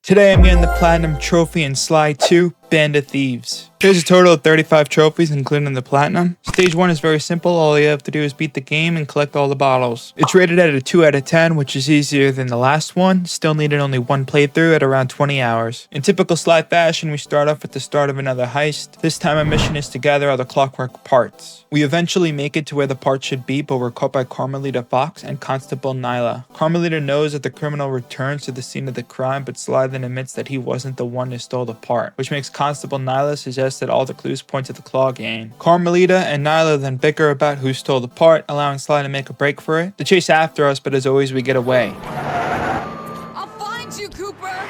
Today I'm getting the Platinum Trophy in Sly 2, Band of Thieves. There's a total of 35 trophies including the Platinum. Stage 1 is very simple, all you have to do is beat the game and collect all the bottles. It's rated at a 2 out of 10, which is easier than the last one, still needed only one playthrough at around 20 hours. In typical Sly fashion, we start off at the start of another heist. This time our mission is to gather all the clockwork parts. We eventually make it to where the parts should be, but we're caught by Carmelita Fox and Constable Nyla. Carmelita knows that the criminal returns to the scene of the crime, but Sly then admits that he wasn't the one who stole the part, which makes Constable Nyla suggest that all the clues point to the Claw Gang. Carmelita and Nyla then bicker about who stole the part, allowing Sly to make a break for it. They chase after us, but as always we get away. I'll find you, Cooper!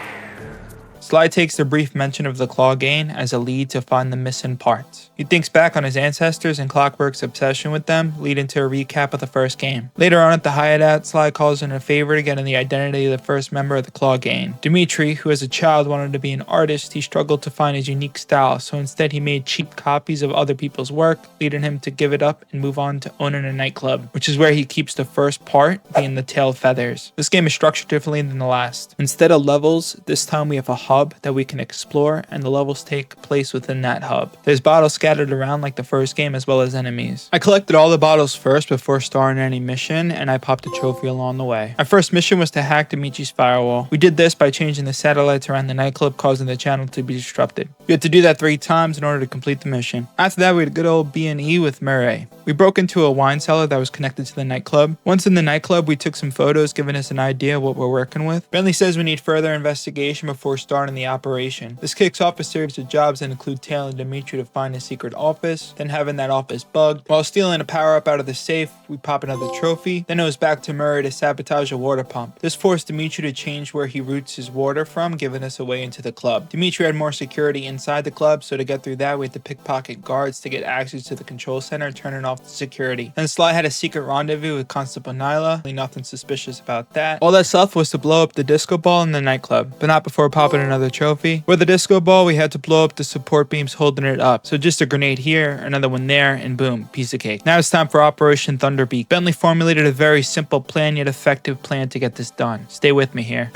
Sly takes the brief mention of the Claw Gang as a lead to find the missing parts. He thinks back on his ancestors and Clockwork's obsession with them, leading to a recap of the first game. Later on at the hideout, Sly calls in a favor to get in the identity of the first member of the Claw Gang. Dimitri, who as a child wanted to be an artist, he struggled to find his unique style, so instead he made cheap copies of other people's work, leading him to give it up and move on to owning a nightclub, which is where he keeps the first part, being the tail feathers. This game is structured differently than the last. Instead of levels, this time we have a hub that we can explore, and the levels take place within that hub. There's bottles scattered around like the first game, as well as enemies. I collected all the bottles first before starting any mission, and I popped a trophy along the way. Our first mission was to hack Dimitri's firewall. We did this by changing the satellites around the nightclub, causing the channel to be disrupted. We had to do that 3 times in order to complete the mission. After that, we had a good old B&E with Murray. We broke into a wine cellar that was connected to the nightclub. Once in the nightclub, we took some photos, giving us an idea of what we're working with. Bentley says we need further investigation before starting the operation. This kicks off a series of jobs that include tailing Dimitri to find his secret office, then having that office bugged. While stealing a power-up out of the safe, we pop another trophy. Then it was back to Murray to sabotage a water pump. This forced Dimitri to change where he routes his water from, giving us a way into the club. Dimitri had more security inside the club, so to get through that, we had to pickpocket guards to get access to the control center, turning off the security. Then Sly had a secret rendezvous with Constable Nyla. Nothing suspicious about that. All that's left was to blow up the disco ball in the nightclub, but not before popping another trophy. With the disco ball, we had to blow up the support beams holding it up. So just a grenade here, another one there, and boom, piece of cake. Now it's time for Operation Thunderbeak. Bentley formulated a very simple plan, yet effective plan to get this done. Stay with me here.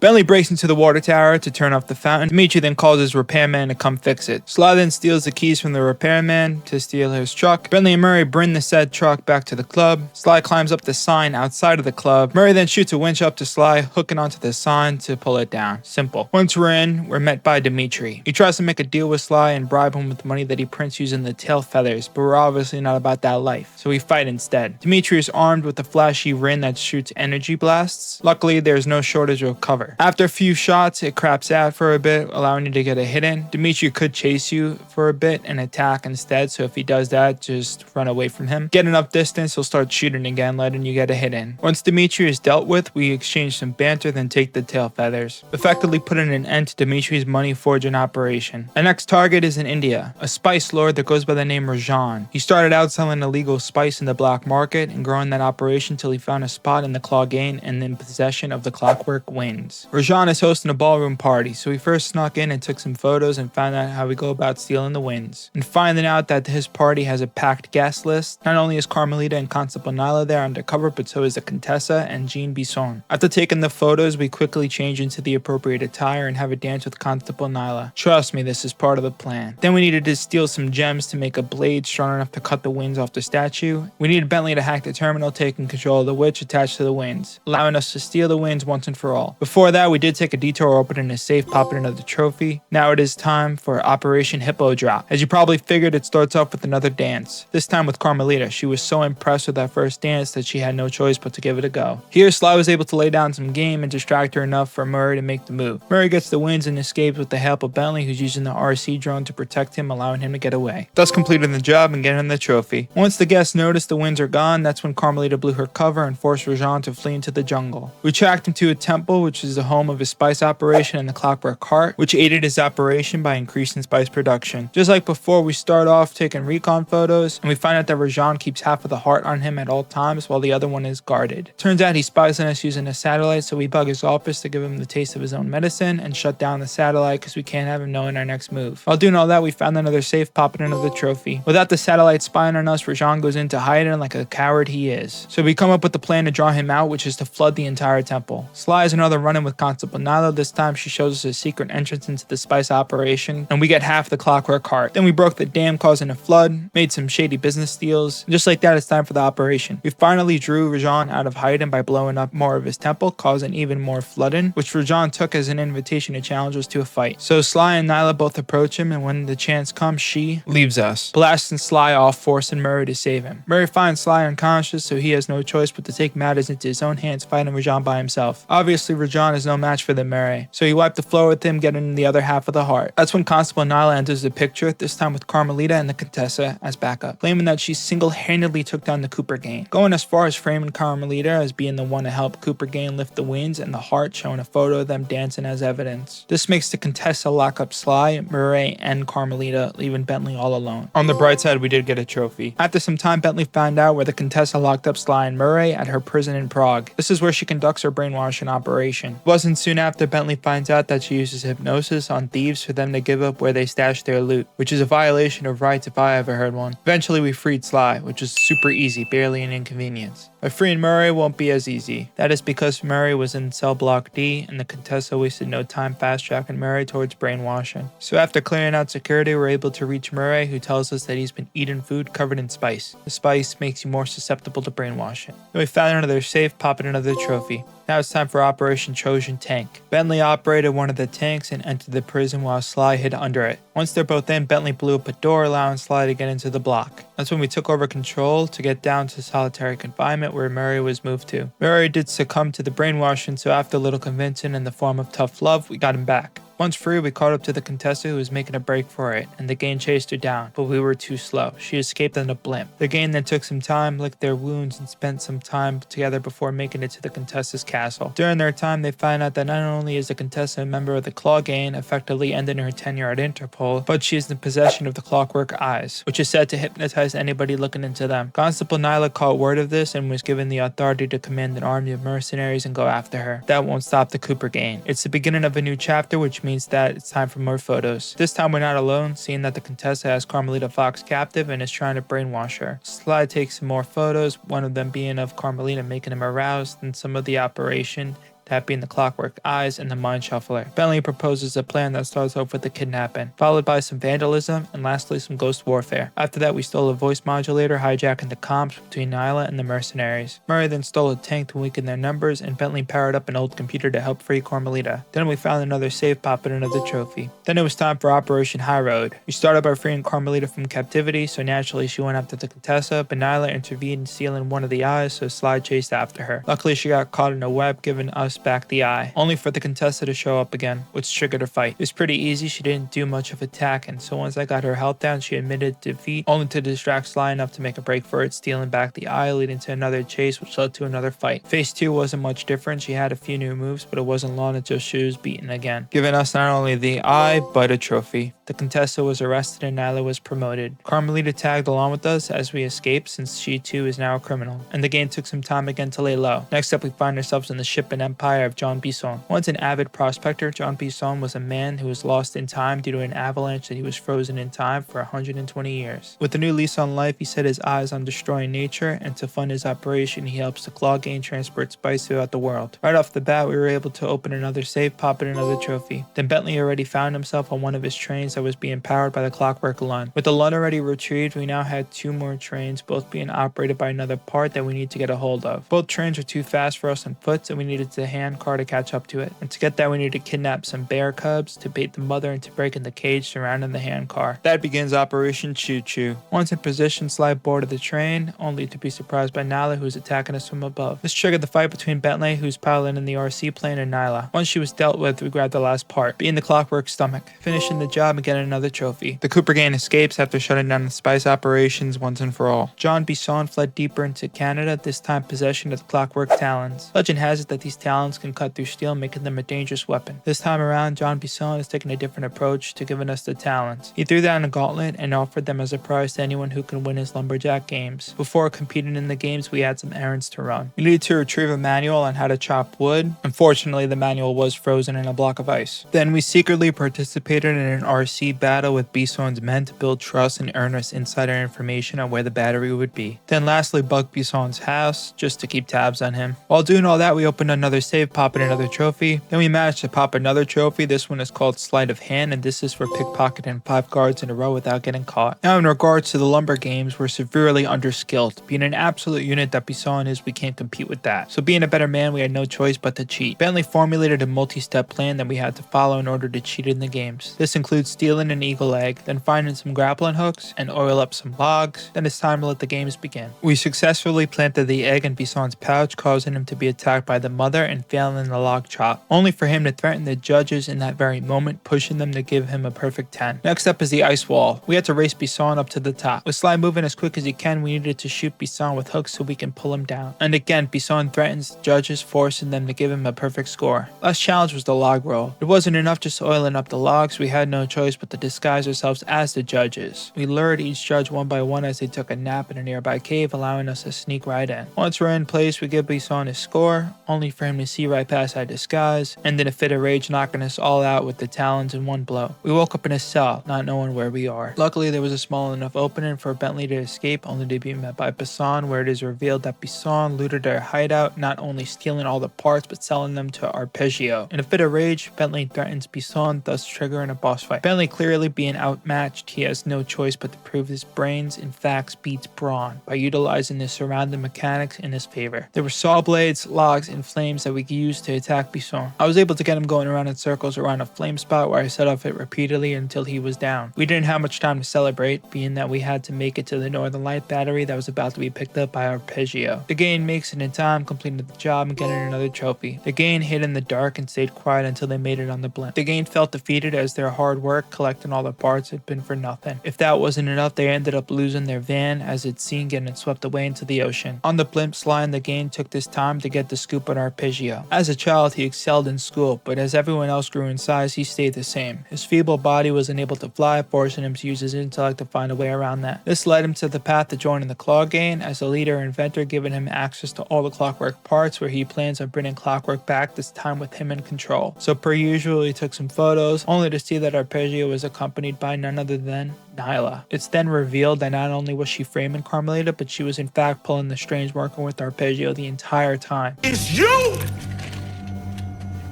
Bentley breaks into the water tower to turn off the fountain. Dimitri then calls his repairman to come fix it. Sly then steals the keys from the repairman to steal his truck. Bentley and Murray bring the said truck back to the club. Sly climbs up the sign outside of the club. Murray then shoots a winch up to Sly, hooking onto the sign to pull it down. Simple. Once we're in, we're met by Dimitri. He tries to make a deal with Sly and bribe him with money that he prints using the tail feathers, but we're obviously not about that life, so we fight instead. Dimitri is armed with a flashy ring that shoots energy blasts. Luckily, there's no shortage of cover. After a few shots, it craps out for a bit, allowing you to get a hit in. Dimitri could chase you for a bit and attack instead, so if he does that, just run away from him. Get enough distance, he'll start shooting again, letting you get a hit in. Once Dimitri is dealt with, we exchange some banter, then take the tail feathers, effectively putting an end to Dimitri's money forging operation. Our next target is in India, a spice lord that goes by the name Rajan. He started out selling illegal spice in the black market and growing that operation till he found a spot in the Claw Gang and in possession of the Clockwork Winds. Rajan is hosting a ballroom party, so we first snuck in and took some photos and found out how we go about stealing the winds. And finding out that his party has a packed guest list. Not only is Carmelita and Constable Nyla there undercover, but so is the Contessa and Jean Bisson. After taking the photos, we quickly change into the appropriate attire and have a dance with Constable Nyla. Trust me, this is part of the plan. Then we needed to steal some gems to make a blade strong enough to cut the winds off the statue. We needed Bentley to hack the terminal, taking control of the witch attached to the winds, allowing us to steal the winds once and for all. Before that, we did take a detour opening a safe, popping another trophy. Now it is time for Operation Hippo Drop. As you probably figured, it starts off with another dance. This time with Carmelita. She was so impressed with that first dance that she had no choice but to give it a go. Here, Sly was able to lay down some game and distract her enough for Murray to make the move. Murray gets the winds and escapes with the help of Bentley, who's using the RC drone to protect him, allowing him to get away. Thus completing the job and getting the trophy. Once the guests noticed the winds are gone, that's when Carmelita blew her cover and forced Rajan to flee into the jungle. We tracked him to a temple, which is the home of his spice operation, and the Clockwork Heart, which aided his operation by increasing spice production. Just like before, we start off taking recon photos, and we find out that Rajan keeps half of the heart on him at all times while the other one is guarded. Turns out he spies on us using a satellite, so we bug his office to give him the taste of his own medicine and shut down the satellite because we can't have him knowing our next move. While doing all that, we found another safe, popping another trophy. Without the satellite spying on us, Rajan goes into hiding like a coward he is. So we come up with the plan to draw him out, which is to flood the entire temple. Sly is another running in with Constable Nyla. This time she shows us a secret entrance into the spice operation, and we get half the Clockwork Heart. Then we broke the dam, causing a flood, made some shady business deals, and just like that, it's time for the operation. We finally drew Rajan out of hiding by blowing up more of his temple, causing even more flooding, which Rajan took as an invitation to challenge us to a fight. So Sly and Nyla both approach him, and when the chance comes, she leaves us, blasting Sly off, forcing Murray to save him. Murray finds Sly unconscious, so he has no choice but to take matters into his own hands, fighting Rajan by himself. Obviously, Rajan is no match for the Murray, so he wiped the floor with him, getting the other half of the heart. That's when Constable Nyla enters the picture, this time with Carmelita and the Contessa as backup, claiming that she single-handedly took down the Cooper gang, going as far as framing Carmelita as being the one to help Cooper gang lift the wins, and the heart showing a photo of them dancing as evidence. This makes the Contessa lock up Sly, Murray, and Carmelita, leaving Bentley all alone. On the bright side, we did get a trophy. After some time, Bentley found out where the Contessa locked up Sly and Murray at her prison in Prague. This is where she conducts her brainwashing operation. It wasn't soon after Bentley finds out that she uses hypnosis on thieves for them to give up where they stashed their loot, which is a violation of rights if I ever heard one. Eventually, we freed Sly, which was super easy, barely an inconvenience. But freeing Murray won't be as easy. That is because Murray was in cell block D, and the Contessa wasted no time fast-tracking Murray towards brainwashing. So after clearing out security, we're able to reach Murray, who tells us that he's been eating food covered in spice. The spice makes you more susceptible to brainwashing. Then we found another safe, popping another trophy. Now it's time for Operation Trojan Tank. Bentley operated one of the tanks and entered the prison while Sly hid under it. Once they're both in, Bentley blew up a door, allowing Sly to get into the block. That's when we took over control to get down to solitary confinement, where Murray was moved to. Murray did succumb to the brainwashing, so after a little convincing in the form of tough love, we got him back. Once free, we caught up to the Contessa, who was making a break for it, and the gang chased her down, but we were too slow. She escaped in a blimp. The gang then took some time, licked their wounds, and spent some time together before making it to the Contessa's castle. During their time, they find out that not only is the Contessa a member of the Claw gang, effectively ending her tenure at Interpol, but she is in possession of the Clockwork Eyes, which is said to hypnotize anybody looking into them. Constable Nyla caught word of this and was given the authority to command an army of mercenaries and go after her. That won't stop the Cooper gang. It's the beginning of a new chapter, which means that it's time for more photos. This time we're not alone, seeing that the Contessa has Carmelita Fox captive and is trying to brainwash her. Sly takes some more photos, one of them being of Carmelita making him aroused, and some of the operation, that being the Clockwork Eyes and the Mind Shuffler. Bentley proposes a plan that starts off with the kidnapping, followed by some vandalism, and lastly some ghost warfare. After that, we stole a voice modulator, hijacking the comms between Nyla and the mercenaries. Murray then stole a tank to weaken their numbers, and Bentley powered up an old computer to help free Carmelita. Then we found another safe pop and another trophy. Then it was time for Operation High Road. We started by freeing Carmelita from captivity, so naturally she went after the Contessa, but Nyla intervened, stealing one of the eyes, so Sly chased after her. Luckily, she got caught in a web, giving us back the eye, only for the Contessa to show up again, which triggered her fight. It was pretty easy, she didn't do much of attacking, so once I got her health down, she admitted defeat, only to distract Sly enough to make a break for it, stealing back the eye, leading to another chase, which led to another fight. Phase 2 wasn't much different, she had a few new moves, but it wasn't long until she was beaten again, giving us not only the eye, but a trophy. The Contessa was arrested and Nyla was promoted. Carmelita tagged along with us as we escaped, since she too is now a criminal, and the game took some time again to lay low. Next up, we find ourselves in the ship and empire of John Bisson. Once an avid prospector, John Bisson was a man who was lost in time due to an avalanche that he was frozen in time for 120 years. With a new lease on life, he set his eyes on destroying nature, and to fund his operation, he helps the Claw gang transport spice throughout the world. Right off the bat, we were able to open another safe, pop in another trophy. Then Bentley already found himself on one of his trains that was being powered by the Clockwork Lun. With the Lun already retrieved, we now had 2 more trains, both being operated by another part that we need to get a hold of. Both trains were too fast for us on foot, so we needed the hand car to catch up to it. And to get that, we needed to kidnap some bear cubs to bait the mother into breaking the cage surrounding the hand car. That begins Operation Choo Choo. Once in position, Sly boarded the train, only to be surprised by Nyla, who was attacking us from above. This triggered the fight between Bentley, who's piloting the RC plane, and Nyla. Once she was dealt with, we grabbed the last part, being the Clockwork Stomach, finishing the job and getting another trophy. The Cooper gang escapes after shutting down the spice operations once and for all. John Bisson fled deeper into Canada, this time possession of the Clockwork Talons. Legend has it that these talons can cut through steel, making them a dangerous weapon. This time around, John Bisson is taking a different approach to giving us the talons. He threw down a gauntlet and offered them as a prize to anyone who can win his lumberjack games. Before competing in the games, we had some errands to run. We needed to retrieve a manual on how to chop wood. Unfortunately, the manual was frozen in a block of ice. Then we secretly participated in an RC battle with Bisson's men to build trust and earn us insider information on where the battery would be. Then lastly, bugged Bisson's house just to keep tabs on him. While doing all that, we opened another safe save, popping another trophy. Then we managed to pop another trophy. This one is called Sleight of Hand, and this is for pickpocketing 5 guards in a row without getting caught. Now in regards to the lumber games, we're severely underskilled. Being an absolute unit that Bisson is, we can't compete with that. So being a better man, we had no choice but to cheat. Bentley formulated a multi-step plan that we had to follow in order to cheat in the games. This includes stealing an eagle egg, then finding some grappling hooks, and oil up some logs. Then it's time to let the games begin. We successfully planted the egg in Bisson's pouch, causing him to be attacked by the mother and failing the log chop, only for him to threaten the judges in that very moment, pushing them to give him a perfect 10. Next up is the ice wall. We had to race Bisson up to the top. With Sly moving as quick as he can, we needed to shoot Bisson with hooks so we can pull him down. And again, Bisson threatens the judges, forcing them to give him a perfect score. Last challenge was the log roll. It wasn't enough just oiling up the logs, we had no choice but to disguise ourselves as the judges. We lured each judge one by one as they took a nap in a nearby cave, allowing us to sneak right in. Once we're in place, we give Bisson his score, only for him to see right past our disguise, and in a fit of rage knocking us all out with the talons in one blow. We woke up in his cell, not knowing where we are. Luckily, there was a small enough opening for Bentley to escape, only to be met by Bisson, where it is revealed that Bisson looted our hideout, not only stealing all the parts, but selling them to Arpeggio. In a fit of rage, Bentley threatens Bisson, thus triggering a boss fight. Bentley clearly being outmatched, he has no choice but to prove his brains and facts beats brawn by utilizing the surrounding mechanics in his favor. There were saw blades, logs, and flames that we could use to attack Bisson. I was able to get him going around in circles around a flame spot where I set off it repeatedly until he was down. We didn't have much time to celebrate, being that we had to make it to the Northern Light battery that was about to be picked up by Arpeggio. The Gain makes it in time, completing the job and getting another trophy. The Gain hid in the dark and stayed quiet until they made it on the blimp. The Gain felt defeated as their hard work collecting all the parts had been for nothing. If that wasn't enough, they ended up losing their van as it's seen getting swept away into the ocean. On the blimp, Sly and the Gain took this time to get the scoop on Arpeggio. As a child, he excelled in school, but as everyone else grew in size, he stayed the same. His feeble body was unable to fly, forcing him to use his intellect to find a way around that. This led him to the path to joining the Claw Gang as a leader and inventor, giving him access to all the Clockwork parts, where he plans on bringing Clockwork back, this time with him in control. So per usual, he took some photos, only to see that Arpeggio was accompanied by none other than Nyla. It's then revealed that not only was she framing Carmelita, but she was in fact pulling the strings, working with Arpeggio the entire time. It's you!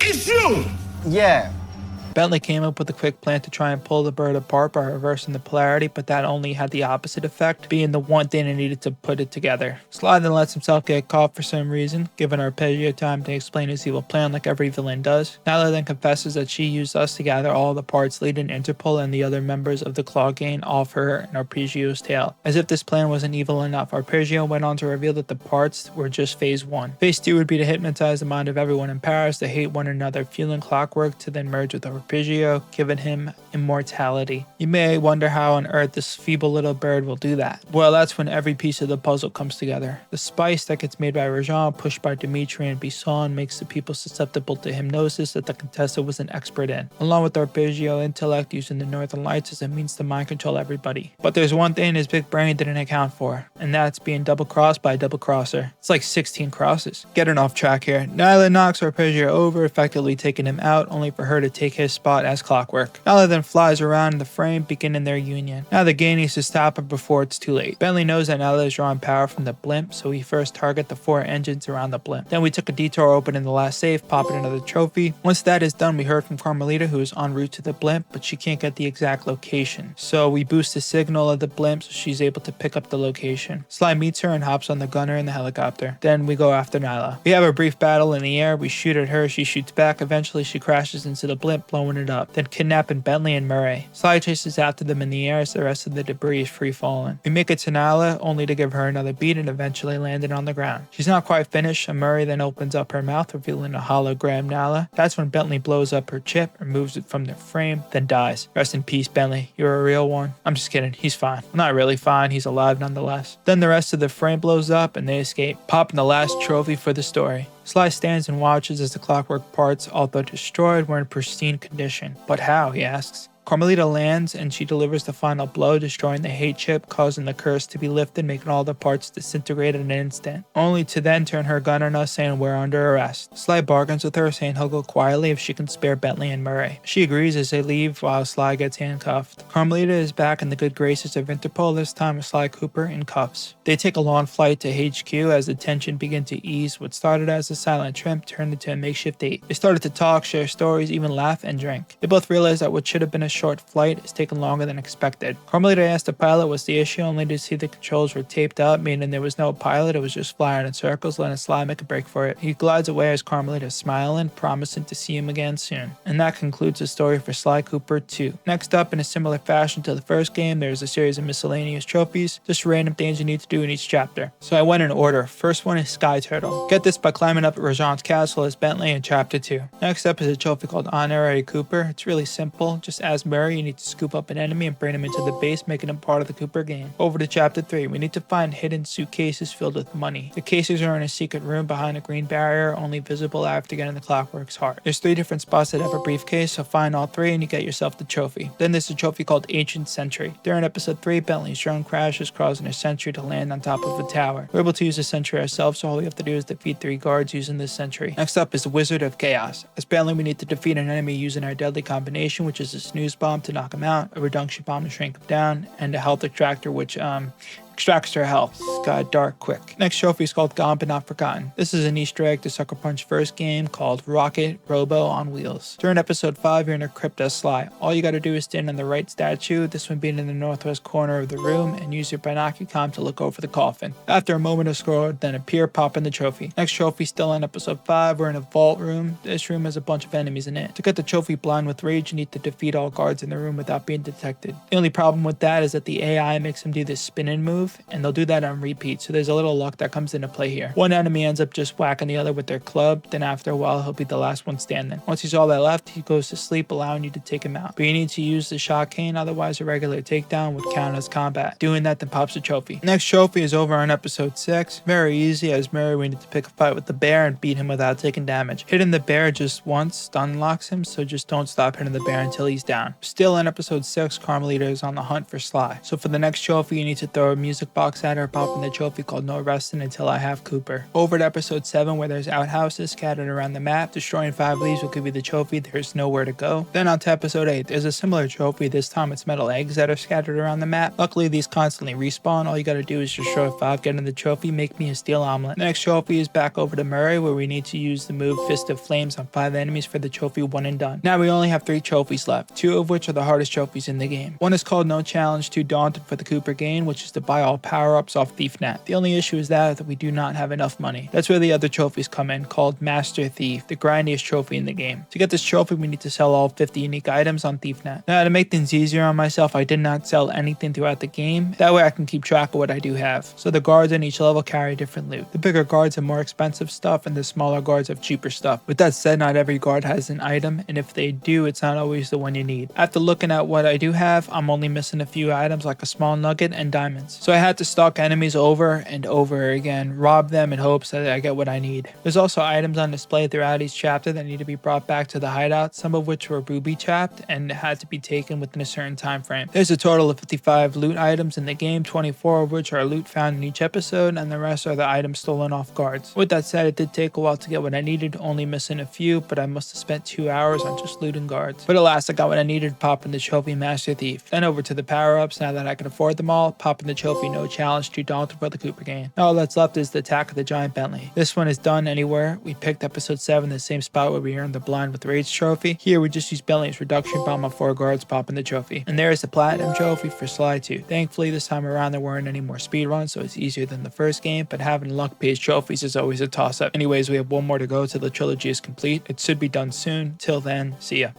It's you! Yeah. Bentley came up with a quick plan to try and pull the bird apart by reversing the polarity, but that only had the opposite effect, being the one thing it needed to put it together. Sly then lets himself get caught for some reason, giving Arpeggio time to explain his evil plan like every villain does. Nyla then confesses that she used us to gather all the parts, leading Interpol and the other members of the Claw Gang off her and Arpeggio's tail. As if this plan wasn't evil enough, Arpeggio went on to reveal that the parts were just phase 1. Phase 2 would be to hypnotize the mind of everyone in Paris to hate one another, fueling Clockwork to then merge with Arpeggio, giving him immortality. You may wonder how on earth this feeble little bird will do that. Well, that's when every piece of the puzzle comes together. The spice that gets made by Rajan, pushed by Dimitri and Bisson, makes the people susceptible to hypnosis that the contestant was an expert in, along with Arpeggio intellect using the Northern Lights as a means to mind control everybody. But there's one thing his big brain didn't account for, and that's being double-crossed by a double-crosser. It's like 16 crosses. Getting off track here, Nyla knocks Arpeggio over, effectively taking him out, only for her to take his spot as Clockwork. Nyla then flies around in the frame, beginning their union. Now the Gang needs to stop her before it's too late. Bentley knows that Nyla is drawing power from the blimp, so we first target the 4 engines around the blimp. Then we took a detour opening the last safe, popping another trophy. Once that is done, we heard from Carmelita, who is en route to the blimp, but she can't get the exact location. So we boost the signal of the blimp so she's able to pick up the location. Sly meets her and hops on the gunner in the helicopter. Then we go after Nyla. We have a brief battle in the air. We shoot at her, she shoots back. Eventually she crashes into the blimp, blowing it up, then kidnapping Bentley and Murray. Sly chases after them in the air as the rest of the debris is free falling. We make it to Nyla, only to give her another beat and eventually landing on the ground. She's not quite finished, and Murray then opens up her mouth, revealing a hologram Nyla. That's when Bentley blows up her chip, removes it from the frame, then dies. Rest in peace, Bentley. You're a real one. I'm just kidding. He's fine. Well, not really fine. He's alive nonetheless. Then the rest of the frame blows up and they escape, popping the last trophy for the story. Sly stands and watches as the Clockwork parts, although destroyed, were in pristine condition. But how, he asks. Carmelita lands and she delivers the final blow, destroying the hate chip, causing the curse to be lifted, making all the parts disintegrate in an instant, only to then turn her gun on us saying we're under arrest. Sly bargains with her, saying he'll go quietly if she can spare Bentley and Murray. She agrees as they leave while Sly gets handcuffed. Carmelita is back in the good graces of Interpol, this time with Sly Cooper in cuffs. They take a long flight to HQ as the tension begins to ease. What started as a silent trip turned into a makeshift date. They started to talk, share stories, even laugh and drink. They both realize that what should have been a short flight is taking longer than expected. Carmelita asked the pilot what's the issue, only to see the controls were taped up, meaning there was no pilot, it was just flying in circles, letting Sly make a break for it. He glides away as Carmelita is smiling, promising to see him again soon. And that concludes the story for Sly Cooper 2. Next up, in a similar fashion to the first game, there's a series of miscellaneous trophies, just random things you need to do in each chapter. So I went in order. First one is Sky Turtle. Get this by climbing up at Rajan's castle as Bentley in chapter 2. Next up is a trophy called Honorary Cooper. It's really simple. Just as Murray, you need to scoop up an enemy and bring him into the base, making him part of the Cooper game. Over to chapter 3. We need to find hidden suitcases filled with money. The cases are in a secret room behind a green barrier, only visible after getting the Clockwork's heart. There's 3 different spots that have a briefcase, so find all 3 and you get yourself the trophy. Then there's a trophy called Ancient Sentry. During episode 3, Bentley's drone crashes, causing a sentry to land on top of a tower. We're able to use the sentry ourselves, so all we have to do is defeat 3 guards using this sentry. Next up is the Wizard of Chaos. As Bentley, we need to defeat an enemy using our deadly combination, which is a snooze bomb to knock him out, a reduction bomb to shrink him down, and a health extractor which extracts her health. It's got dark quick. Next trophy is called Gone But Not Forgotten. This is an Easter egg to Sucker Punch's first game called Rocket Robo on Wheels. During episode 5, you're in a crypt as Sly. All you gotta do is stand on the right statue, this one being in the northwest corner of the room, and use your binocular to look over the coffin. After a moment of scroll, then appear, pop in the trophy. Next trophy still on episode 5, we're in a vault room. This room has a bunch of enemies in it. To get the trophy Blind with Rage, you need to defeat all guards in the room without being detected. The only problem with that is that the AI makes him do this spin-in move, and they'll do that on repeat, so there's a little luck that comes into play here. One enemy ends up just whacking the other with their club, then after a while he'll be the last one standing. Once he's all that left, he goes to sleep, allowing you to take him out. But you need to use the shot cane, otherwise a regular takedown would count as combat. Doing that then pops the trophy. Next trophy is over on episode 6. Very easy, as Murray we need to pick a fight with the bear and beat him without taking damage. Hitting the bear just once stun locks him, so just don't stop hitting the bear until he's down. Still in episode 6, Carmelita is on the hunt for Sly. So for the next trophy, you need to throw a music box at her, popping the trophy called No Resting Until I Have Cooper. Over to episode 7, where there's outhouses scattered around the map. Destroying 5 leaves will give you the trophy. There's nowhere to go. Then on to episode 8, there's a similar trophy. This time it's metal eggs that are scattered around the map. Luckily these constantly respawn. All you gotta do is destroy 5, get in the trophy, make me a steel omelet. The next trophy is back over to Murray, where we need to use the move Fist of Flames on 5 enemies for the trophy 1 and done. Now we only have 3 trophies left, 2 of which are the hardest trophies in the game. One is called No Challenge Too Daunting for the Cooper game, which is to buy all power-ups off ThiefNet. The only issue is that we do not have enough money. That's where the other trophies come in, called Master Thief, the grindiest trophy in the game. To get this trophy, we need to sell all 50 unique items on ThiefNet. Now, to make things easier on myself, I did not sell anything throughout the game. That way I can keep track of what I do have. So the guards on each level carry different loot. The bigger guards have more expensive stuff, and the smaller guards have cheaper stuff. With that said, not every guard has an item, and if they do, it's not always the one you need. After looking at what I do have, I'm only missing a few items like a small nugget and diamonds. So I had to stalk enemies over and over again, rob them in hopes that I get what I need. There's also items on display throughout each chapter that need to be brought back to the hideout, some of which were booby-trapped and had to be taken within a certain time frame. There's a total of 55 loot items in the game, 24 of which are loot found in each episode, and the rest are the items stolen off guards. With that said, it did take a while to get what I needed, only missing a few, but I must have spent 2 hours on just looting guards. But at last I got what I needed, popping the trophy Master Thief. Then over to the power-ups. Now that I can afford them all, popping the trophy No Challenge Too Daunting for the Cooper game. Now all that's left is the Attack of the Giant Bentley. This one is done anywhere. We picked episode 7, the same spot where we earned the Blind with Rage trophy. Here we just used Bentley's reduction bomb on 4 guards, popping the trophy. And there is the Platinum trophy for Sly 2. Thankfully this time around there weren't any more speedruns, so it's easier than the first game, but having luck-based trophies is always a toss-up. Anyways, we have one more to go till the trilogy is complete. It should be done soon. Till then, see ya.